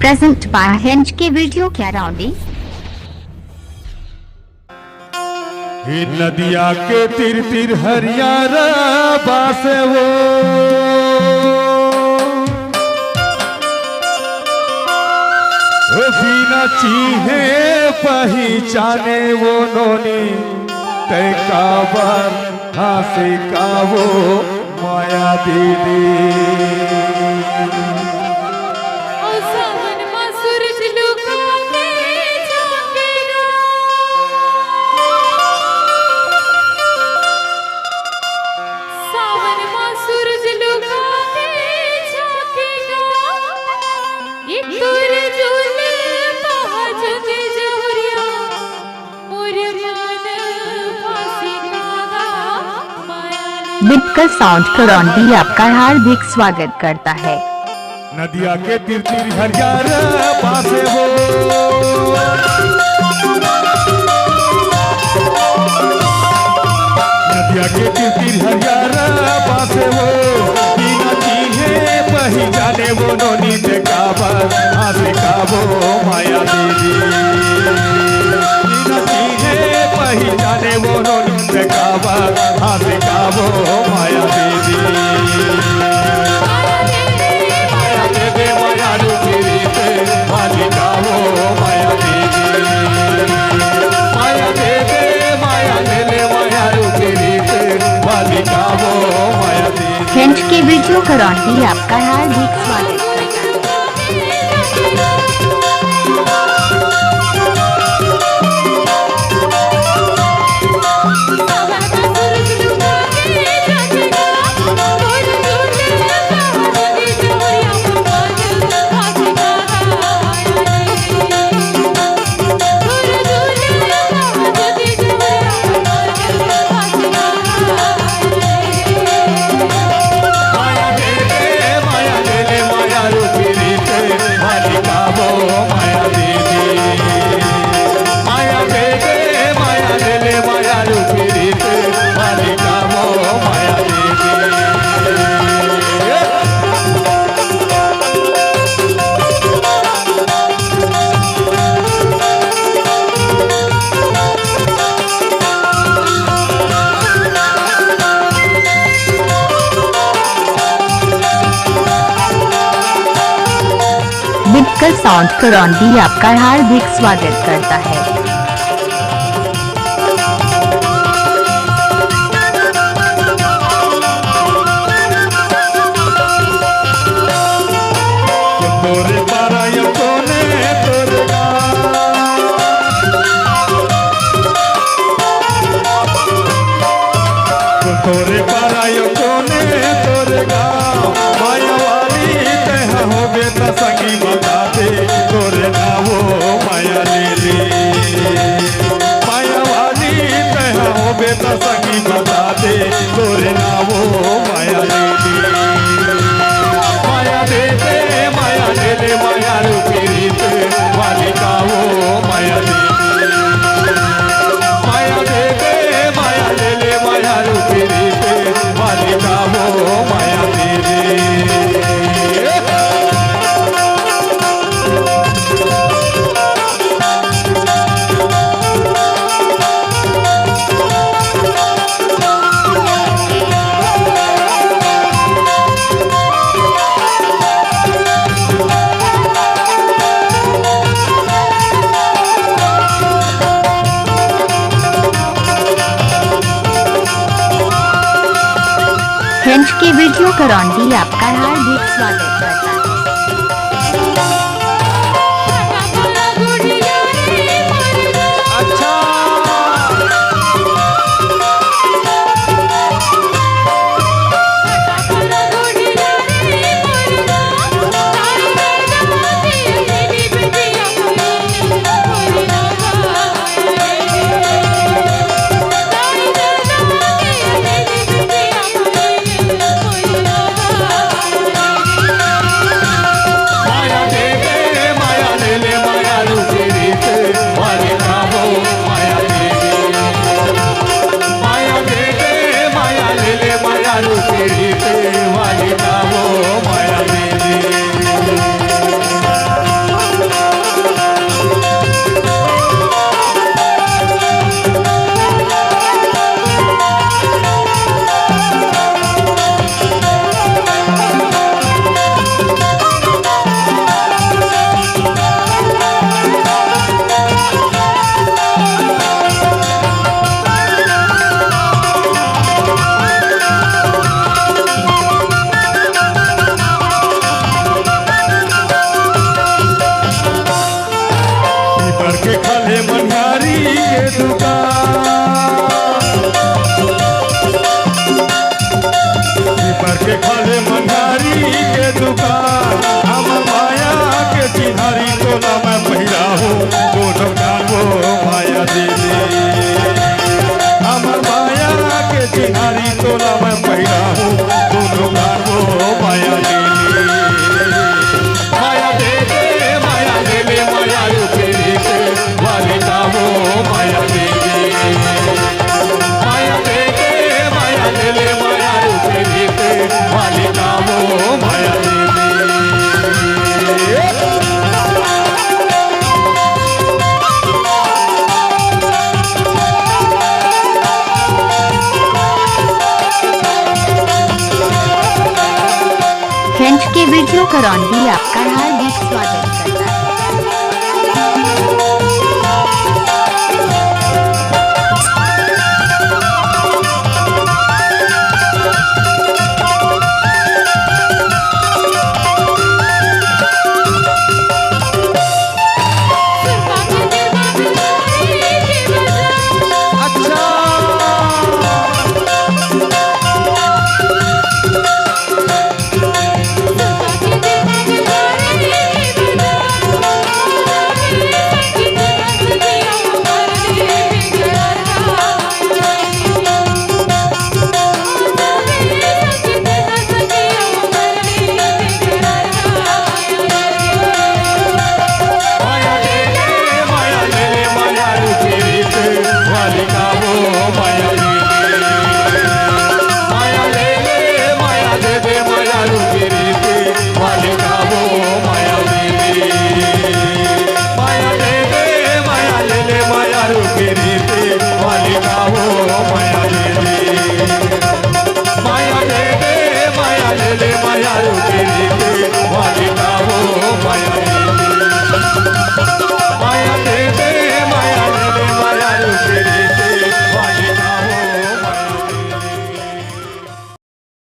present by Hinge के video क्या राउंडी। नदिया के तिर तिर हरियारा बासे वो बिना चीहे पहचाने वो नोनी तय काबर हासे का वो माया दीदी। बिटकल साउंड करौंदी आपका हार्दिक स्वागत करता है। नदिया के तिर तिर हरियारा बासे वो नदिया के तिर तिर हरियारा बासे वो बिना चीहे पहचाने वो नोनी ते काबर हासे का वो माया दीदी। बिना चीहे पहचाने वो नोनी ते काबर हासे का वो माया दीदी। हिंज के वीडियो करौंदी आपका हार्दिक स्वागत करता बिटकल साउंड करौंदी आपका हार्दिक स्वागत करता है। तोरे पारायो कोने तोरे गाँव माया वाली तह हो बेटा संगी बता दे तोरे नावो माया लेली। माया वाली तह हो बेटा संगी बता दे तोरे नावो माया लेली। माया दे दे माया ले ले माया रूपी रीत वाली कावो माया लेली। माया दे दे माया ले ले माया रूपी वाली कावो माया तेरे। हिंज के वीडियो करौंदी आपका हार्दिक स्वागत करता है। करौंदी आपका हार्दिक स्वागत करता है। माया ले माया रुके रे